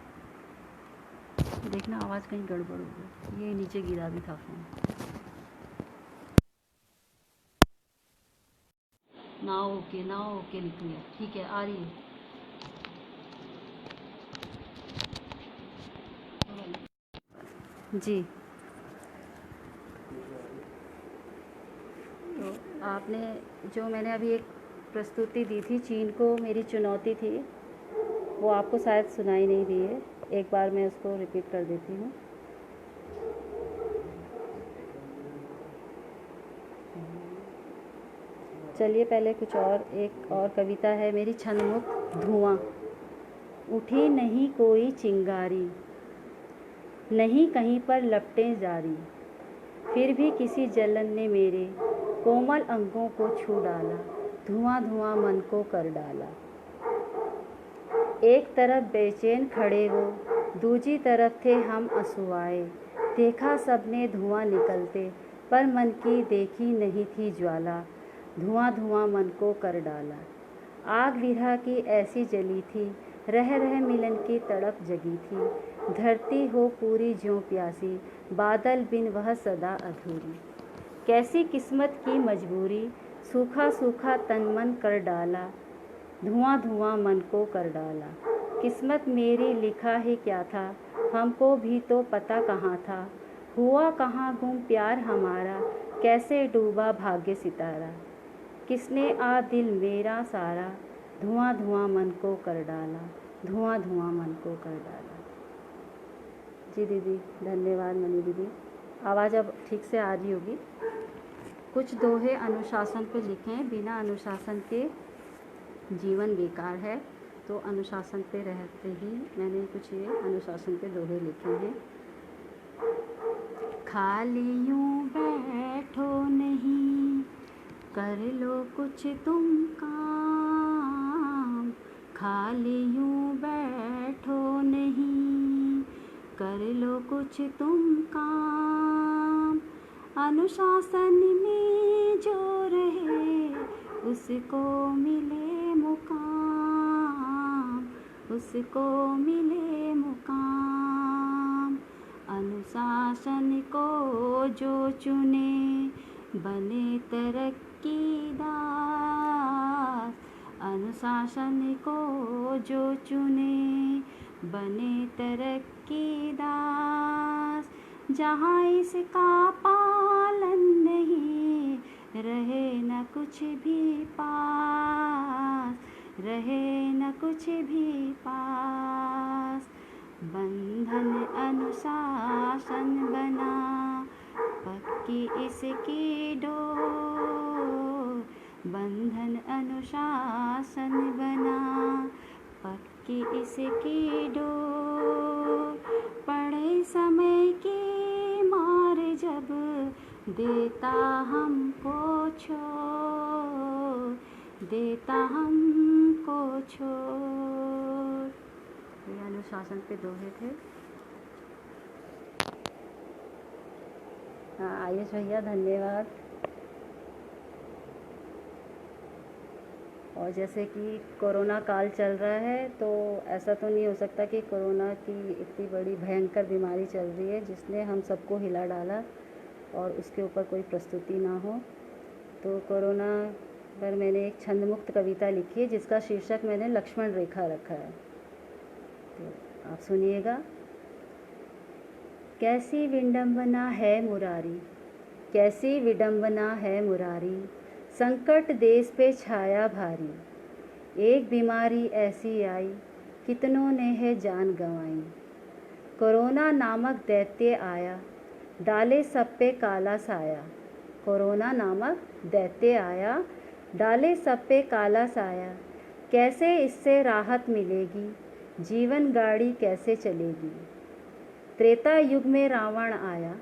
देखना आवाज़ कहीं गड़बड़ हो गई, ये नीचे गिरा भी था फ़ोन। ना ओके लिख लिया, ठीक है, आ रही है। जी, तो आपने जो मैंने अभी एक प्रस्तुति दी थी, चीन को मेरी चुनौती थी, वो आपको शायद सुनाई नहीं दी है। एक बार मैं उसको रिपीट कर देती हूँ। चलिए, पहले कुछ और, एक और कविता है मेरी, छंदमुक्त, धुआं। उठी नहीं कोई चिंगारी, नहीं कहीं पर लपटें जारी, फिर भी किसी जलन ने मेरे कोमल अंगों को छू डाला, धुआं धुआं मन को कर डाला। एक तरफ बेचैन खड़े वो, दूजी तरफ थे हम असुआए, देखा सबने धुआं निकलते, पर मन की देखी नहीं थी ज्वाला, धुआं धुआं मन को कर डाला। आग विरह की ऐसी जली थी, रह रह मिलन की तड़प जगी थी, धरती हो पूरी ज्यों प्यासी, बादल बिन वह सदा अधूरी। कैसी किस्मत की मजबूरी, सूखा सूखा तन मन कर डाला, धुआं धुआं मन को कर डाला। किस्मत मेरी लिखा ही क्या था, हमको भी तो पता कहाँ था, हुआ कहाँ गुम प्यार हमारा, कैसे डूबा भाग्य सितारा। किसने आ दिल मेरा सारा, धुआं धुआं मन को कर डाला, धुआं धुआं मन को कर डाला। जी दीदी, धन्यवाद मनी दीदी। आवाज़ अब ठीक से आ रही होगी। कुछ दोहे अनुशासन पे लिखे हैं, बिना अनुशासन के जीवन बेकार है, तो अनुशासन पे रहते ही मैंने कुछ ये अनुशासन पे दोहे लिखे हैं। खाली यूं बैठो नहीं, कर लो कुछ तुम काम, खाली यूं बैठो नहीं, कर लो कुछ तुम काम। अनुशासन में जो रहे, उसको मिले मुकाम, उसको मिले मुकाम। अनुशासन को जो चुने, बने तरक्कीदार, अनुशासन को जो चुने, बने तरक्कीदार। जहाँ इसका पालन नहीं, रहे न कुछ भी पास, रहे न कुछ भी पास। बंधन अनुशासन बना, पक्की इसकी डोर, बंधन अनुशासन बना, पक्की इसकी डोर। पड़े समय की मार जब, देता हमको छोड़, देता हमको छोड़। ये अनुशासन पे दोहे थे। हाँ आयुष भैया, धन्यवाद। और जैसे कि कोरोना काल चल रहा है, तो ऐसा तो नहीं हो सकता कि कोरोना की इतनी बड़ी भयंकर बीमारी चल रही है जिसने हम सबको हिला डाला और उसके ऊपर कोई प्रस्तुति ना हो। तो कोरोना पर मैंने एक छंदमुक्त कविता लिखी है जिसका शीर्षक मैंने लक्ष्मण रेखा रखा है, तो आप सुनिएगा। कैसी विडंबना है मुरारी, कैसी विडंबना है मुरारी, संकट देश पे छाया भारी, एक बीमारी ऐसी आई, कितनों ने है जान गंवाई। कोरोना नामक दैत्य आया, डाले सब पे काला साया। कोरोना नामक दैत्य आया, डाले सब पे काला साया। कैसे इससे राहत मिलेगी, जीवन गाड़ी कैसे चलेगी। त्रेता युग में रावण आया,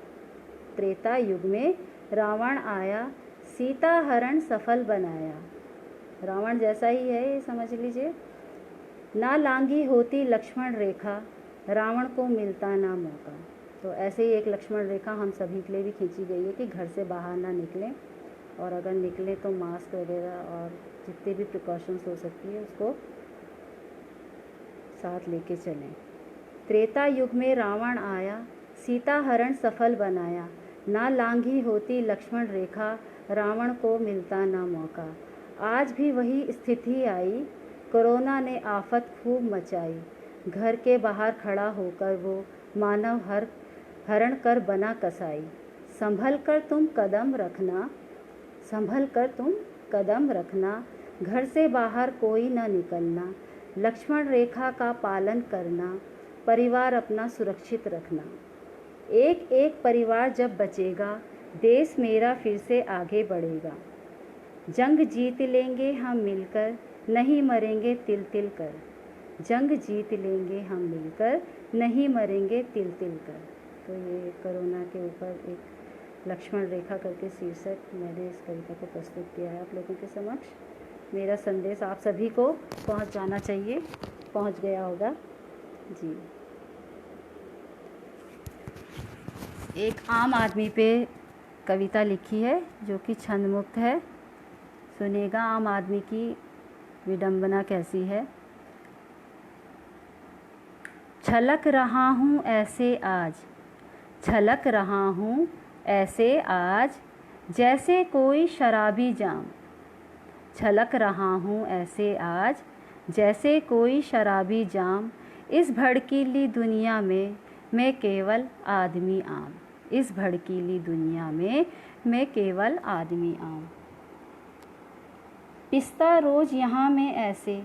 त्रेता युग में रावण आया, सीता हरण सफल बनाया। रावण जैसा ही है ये, समझ लीजिए। ना लांगी होती लक्ष्मण रेखा, रावण को मिलता ना मौका। तो ऐसे ही एक लक्ष्मण रेखा हम सभी के लिए भी खींची गई है कि घर से बाहर ना निकलें, और अगर निकलें तो मास्क वगैरह और जितने भी प्रिकॉशंस हो सकती है उसको साथ लेके चलें। त्रेता युग में रावण आया, सीता हरण सफल बनाया। ना लांघी होती लक्ष्मण रेखा, रावण को मिलता ना मौका। आज भी वही स्थिति आई, कोरोना ने आफत खूब मचाई। घर के बाहर खड़ा होकर वो मानव हरण कर बना कसाई। संभल कर तुम कदम रखना, संभल कर तुम कदम रखना। घर से बाहर कोई ना निकलना, लक्ष्मण रेखा का पालन करना। परिवार अपना सुरक्षित रखना। एक एक परिवार जब बचेगा, देश मेरा फिर से आगे बढ़ेगा। जंग जीत लेंगे हम मिलकर, नहीं मरेंगे तिल तिल कर। जंग जीत लेंगे हम मिलकर, नहीं मरेंगे तिल तिल कर। तो ये कोरोना के ऊपर एक लक्ष्मण रेखा करके शीर्षक मैंने इस कविता को प्रस्तुत किया है आप लोगों के समक्ष। मेरा संदेश आप सभी को पहुंच जाना चाहिए, पहुंच गया होगा जी। एक आम आदमी पे कविता लिखी है जो कि छंद मुक्त है। सुनिएगा आम आदमी की विडंबना कैसी है। छलक रहा हूँ ऐसे आज, छलक रहा हूँ ऐसे आज, जैसे कोई शराबी जाम। छलक रहा हूँ ऐसे आज, जैसे कोई शराबी जाम। इस भड़कीली दुनिया में मैं केवल आदमी आम। इस भड़कीली दुनिया में मैं केवल आदमी आम। पिसता रोज यहाँ में ऐसे,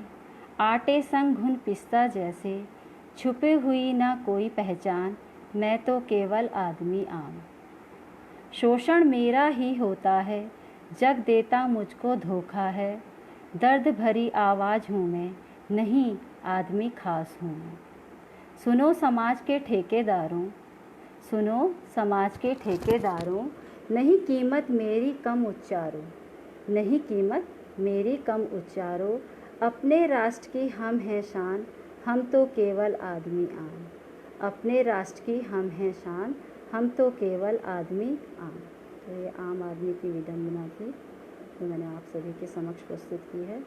आटे संग घुन पिसता जैसे। छुपे हुई ना कोई पहचान, मैं तो केवल आदमी आम। शोषण मेरा ही होता है, जग देता मुझको धोखा है। दर्द भरी आवाज़ हूँ मैं, नहीं आदमी खास हूँ मैं। सुनो समाज के ठेकेदारों, सुनो समाज के ठेकेदारों। नहीं कीमत मेरी कम उच्चारो, नहीं कीमत मेरी कम उच्चारो। अपने राष्ट्र की हम हैं शान, हम तो केवल आदमी आम। अपने राष्ट्र की हम हैं शान, हम तो केवल आदमी आम। तो ये आम आदमी की विडंबना थी जो मैंने आप सभी के समक्ष प्रस्तुत की है।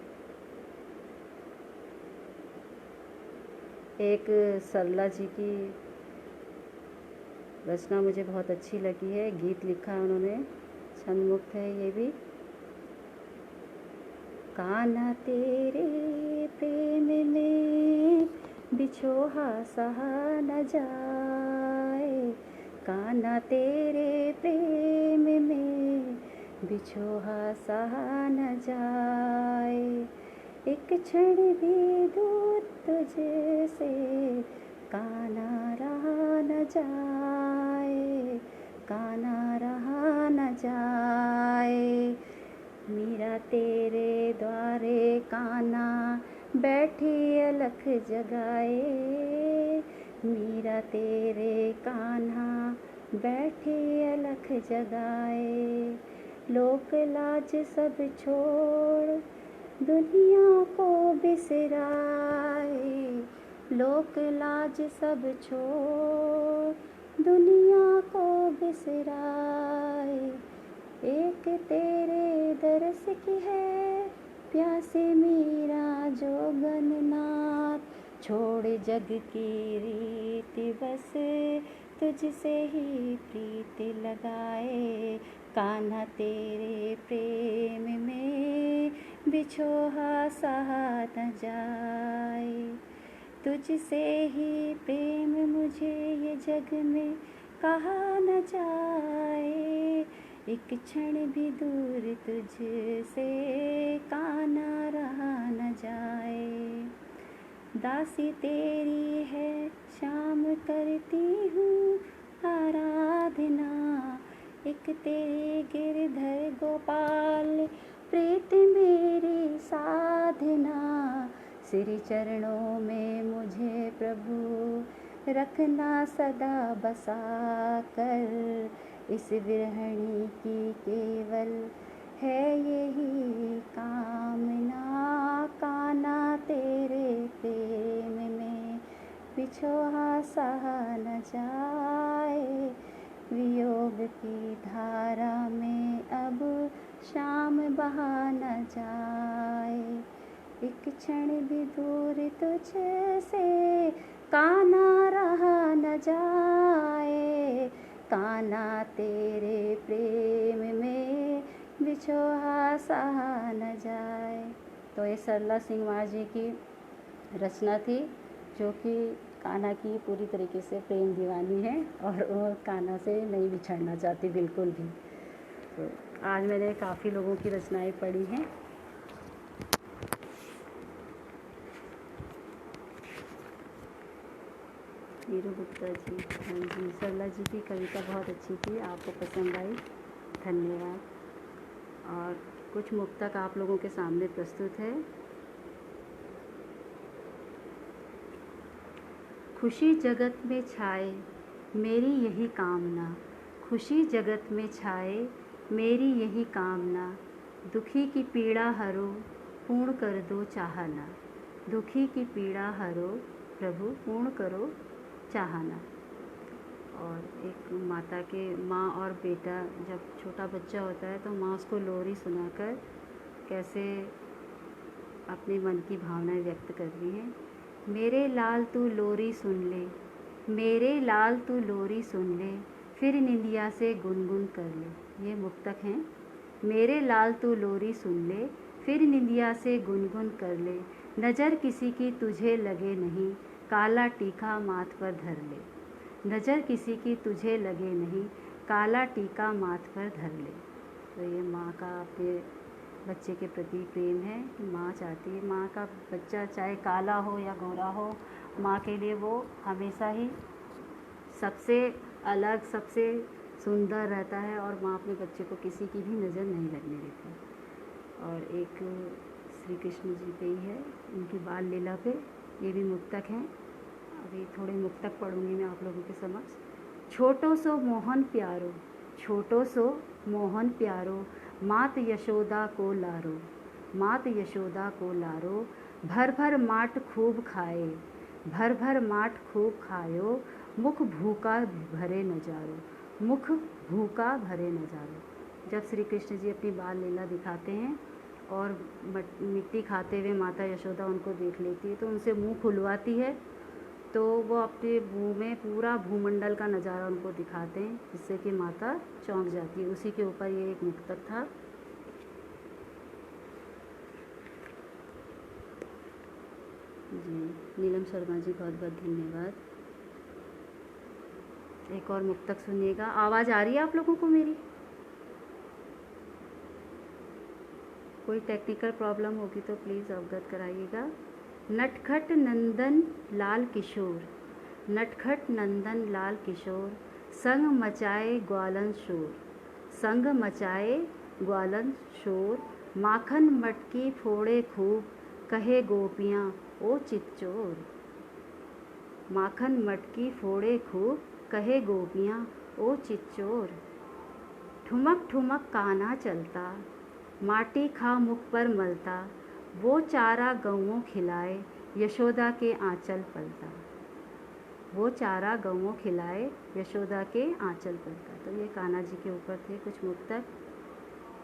एक सरला जी की रचना मुझे बहुत अच्छी लगी है, गीत लिखा है उन्होंने, छंद मुक्त है ये भी। कान्हा तेरे प्रेम में बिछोहा सहा न जाए। कान्हा तेरे प्रेम में बिछोहा सहा न जाए। एक क्षण भी दूर तुझे से कान्हा रहा न जाए, कान्हा रहा न जाए। मीरा तेरे द्वारे कान्हा बैठी अलख जगाए। मीरा तेरे कान्हा बैठी अलख जगाए। लोक लाज सब छोड़ दुनिया को बिसराए। लोक लाज सब छोड़ दुनिया को बिसराए। एक तेरे दरस की है प्यासे मीरा जोगननाथ। छोड़ जग की रीति बस तुझसे ही प्रीति लगाए। कान्हा तेरे प्रेम में बिछोहा सहा न जाए। तुझसे ही प्रेम मुझे ये जग में कहा न जाए। एक क्षण भी दूर तुझसे कान्हा रहा न जाए। दासी तेरी है शाम करती हूँ आराधना, एक तेरे गिरधर गोपाल प्रीत मेरी साधना। श्री चरणों में मुझे प्रभु रखना सदा बसा कर, इस विरहणी की केवल है यही कामना। कान्हा तेरे प्रेम में बिछोहा सहा न जाए, वियोग की धारा में अब शाम बहा न जाए। एक क्षण भी दूर तुझसे कान्हा रहा न जाए, कान्हा तेरे प्रेम में बिछोहा सहा न जाए। तो ये सरला सिंह माँ जी की रचना थी, जो कि कान्हा की पूरी तरीके से प्रेम दीवानी है और वो कान्हा से नहीं बिछड़ना चाहती बिल्कुल भी। तो आज मैंने काफ़ी लोगों की रचनाएं पढ़ी हैं। नीरू गुप्ता जी, हाँ जी, सरला जी की कविता बहुत अच्छी थी, आपको पसंद आई, धन्यवाद। और कुछ मुक्तक आप लोगों के सामने प्रस्तुत है। खुशी जगत में छाए मेरी यही कामना, खुशी जगत में छाए मेरी यही कामना। दुखी की पीड़ा हरो पूर्ण कर दो चाहना, दुखी की पीड़ा हरो प्रभु पूर्ण करो चाहना। और एक माता के माँ और बेटा जब छोटा बच्चा होता है तो माँ उसको लोरी सुनाकर कैसे अपने मन की भावनाएं व्यक्त कर रही हैं। मेरे लाल तू लोरी सुन ले, मेरे लाल तू लोरी सुन ले, फिर निंदिया से गुनगुन कर ले। ये मुक्तक हैं। मेरे लाल तू लोरी सुन ले, फिर निंदिया से गुनगुन कर ले, नज़र किसी की तुझे लगे नहीं, काला टीका माथ पर धर ले। नज़र किसी की तुझे लगे नहीं, काला टीका माथ पर धर ले। तो ये माँ का अपने बच्चे के प्रति प्रेम है। माँ चाहती है माँ का बच्चा चाहे काला हो या गोरा हो, माँ के लिए वो हमेशा ही सबसे अलग, सबसे सुंदर रहता है और माँ अपने बच्चे को किसी की भी नज़र नहीं लगने देती। और एक श्री कृष्ण जी पे ही है, उनकी बाल लीला पे, ये भी मुक्तक हैं। अभी थोड़े मुक्तक पढ़ूंगी मैं आप लोगों के समक्ष। छोटो सो मोहन प्यारो, छोटो सो मोहन प्यारो, मात यशोदा को लारो, मात यशोदा को लारो, भर भर माट खूब खाए, भर भर माट खूब खायो, मुख भूखा भरे नजारो, मुख भूखा भरे नजारो। जब श्री कृष्ण जी अपनी बाल लीला दिखाते हैं और मिट्टी खाते हुए माता यशोदा उनको देख लेती है तो उनसे मुंह खुलवाती है, तो वो अपने मुँह में पूरा भूमंडल का नज़ारा उनको दिखाते हैं, जिससे कि माता चौंक जाती है। उसी के ऊपर ये एक मुक्तक था। जी, नीलम शर्मा जी बहुत बहुत धन्यवाद। एक और मुक्तक सुनिएगा। आवाज़ आ रही है आप लोगों को मेरी? कोई टेक्निकल प्रॉब्लम होगी तो प्लीज़ अवगत कराइएगा। नटखट नंदन लाल किशोर, नटखट नंदन लाल किशोर, संग मचाए ग्वालन शोर, संग मचाए ग्वालन शोर, माखन मटकी फोड़े खूब, कहे गोपियाँ ओ चितचोर, माखन मटकी फोड़े खूब, कहे गोपियाँ ओ चितचोर। ठुमक ठुमक कान्हा चलता, माटी खा मुख पर मलता, वो चारा गौओं खिलाए, यशोदा के आंचल पलता, वो चारा गौओं खिलाए, यशोदा के आंचल पलता। तो ये कान्हा जी के ऊपर थे कुछ मुक्तक।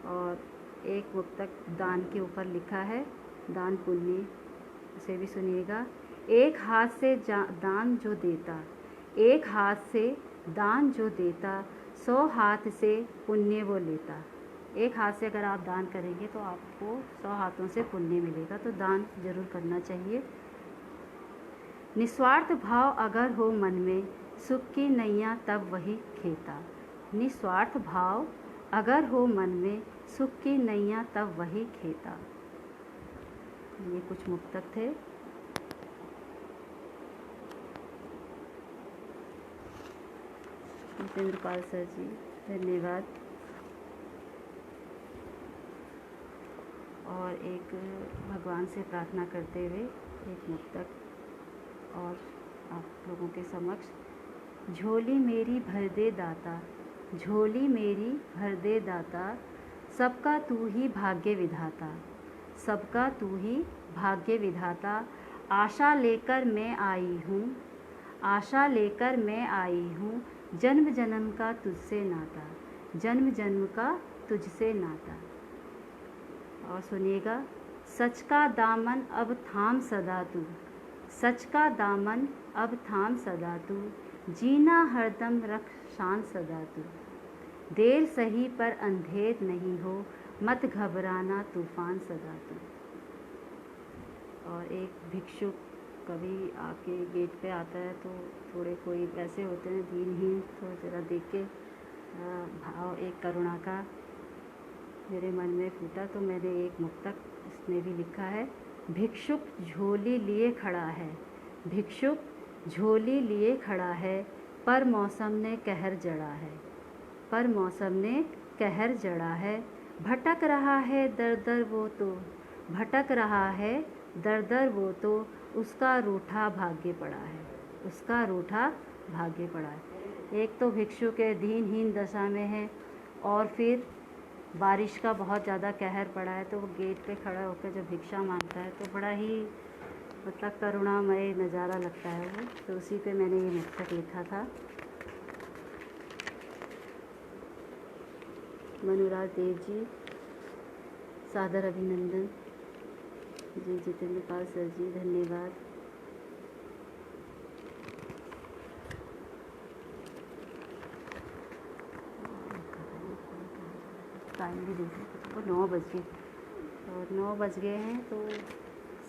और एक मुक्तक दान के ऊपर लिखा है, दान पुण्य, उसे भी सुनिएगा। एक हाथ से दान जो देता, एक हाथ से दान जो देता, 100 हाथ से पुण्य वो लेता। एक हाथ से अगर आप दान करेंगे तो आपको 100 हाथों से पुण्य मिलेगा, तो दान जरूर करना चाहिए। निस्वार्थ भाव अगर हो मन में, सुख की नैया तब वही खेता, निस्वार्थ भाव अगर हो मन में सुख की नैया तब वही खेता। ये कुछ मुक्तक थे। जितेंद्रपाल सर जी, धन्यवाद। और एक भगवान से प्रार्थना करते हुए एक मुक्तक और आप लोगों के समक्ष। झोली मेरी भर दे दाता, झोली मेरी भर दे दाता, सबका तू ही भाग्य विधाता, सबका तू ही भाग्य विधाता। आशा लेकर मैं आई हूँ, आशा लेकर मैं आई हूँ, जन्म जन्म का तुझसे नाता, जन्म जन्म का तुझसे नाता। और सुनिएगा। सच का दामन अब थाम सदा तू, सच का दामन अब थाम सदा तू, जीना हरदम रख शान सदा तू। देर सही पर अंधेर नहीं हो, मत घबराना तूफान सदा तू। और एक भिक्षुक कभी आके गेट पे आता है तो थोड़े कोई ऐसे होते हैं दीनहीन, तो ज़रा देख के भाव एक करुणा का मेरे मन में फूटा। तो मैंने एक मुक्तक इसमें भी लिखा है। भिक्षुक झोली लिए खड़ा है, भिक्षुक झोली लिए खड़ा है, पर मौसम ने कहर जड़ा है, पर मौसम ने कहर जड़ा है। भटक रहा है दर दर वो तो, भटक रहा है दर दर वो तो, उसका रूठा भाग्य पड़ा है, उसका रूठा भाग्य पड़ा है। एक तो भिक्षु के दीनहीन दशा में है और फिर बारिश का बहुत ज़्यादा कहर पड़ा है, तो वो गेट पे खड़ा होकर जब भिक्षा मांगता है तो बड़ा ही मतलब करुणामय नज़ारा लगता है वो। तो उसी पे मैंने ये मुक्तक लिखा था। मनुराज देव जी, सादर अभिनंदन जी। जितेंद्रपाल सर जी, धन्यवाद। टाइम भी देखिए तो 9 बज गए, और 9 बज गए हैं तो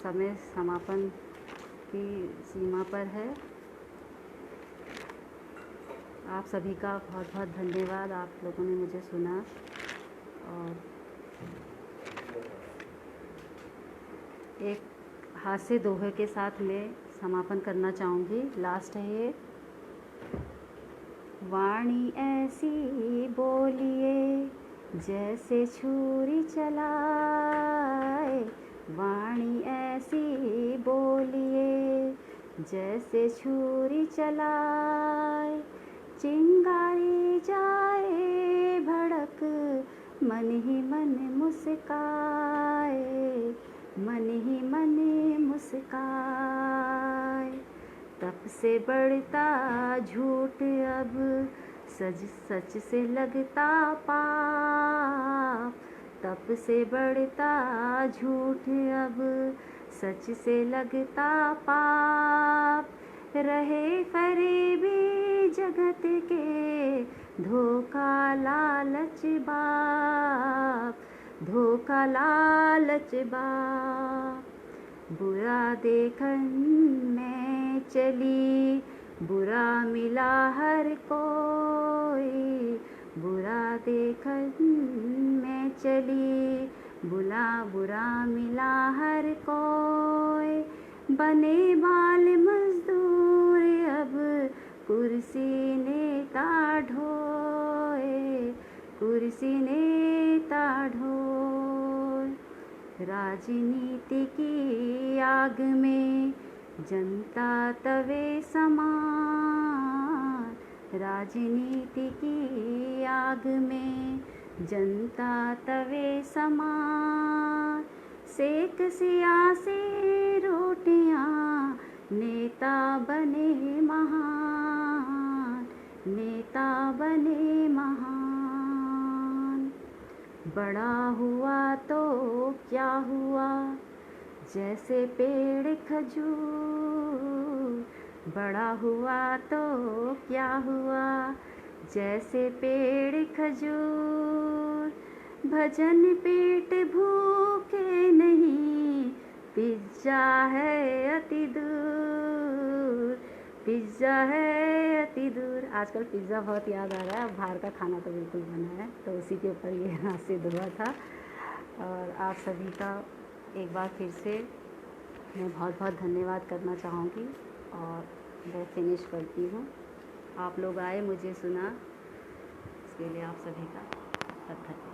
समय समापन की सीमा पर है। आप सभी का बहुत बहुत धन्यवाद, आप लोगों ने मुझे सुना। और एक हास्य दोहे के साथ मैं समापन करना चाहूँगी, लास्ट है ये। वाणी ऐसी बोलिए जैसे छुरी चलाए, वाणी ऐसी बोलिए जैसे छुरी चलाए, चिंगारी जाए भड़क, मन ही मन मुस्काए, मन ही मन मुस्काए। तप से बढ़ता झूठ अब सच सच से लगता पाप, तप से बढ़ता झूठ अब सच से लगता पाप। रहे फरेबी जगत के धोखा लालच बाप, धोखा लालच बाप। बुरा देखन में चली, बुरा मिला हर कोई, बुरा देखन में चली, बुरा मिला हर कोई। बने बाल मजदूर अब कुर्सी नेता ढोए, कुर्सी नेता ढोए। राजनीति की आग में जनता तवे समान, राजनीति की आग में जनता तवे समान। सेक सियासी रोटियां नेता बने महान, नेता बने महान। बड़ा हुआ तो क्या हुआ जैसे पेड़ खजूर, बड़ा हुआ तो क्या हुआ जैसे पेड़ खजूर। भजन पेट भूखे नहीं, पिज्जा है अति दूर, पिज्जा है अति दूर। आजकल पिज़्ज़ा बहुत याद आ रहा है। अब बाहर का खाना तो बिल्कुल बना है, तो उसी के ऊपर ये नासिर हुआ था। और आप सभी का एक बार फिर से मैं बहुत बहुत धन्यवाद करना चाहूँगी और मैं फिनिश करती हूँ। आप लोग आए, मुझे सुना, इसके लिए आप सभी का बहुत धन्यवाद।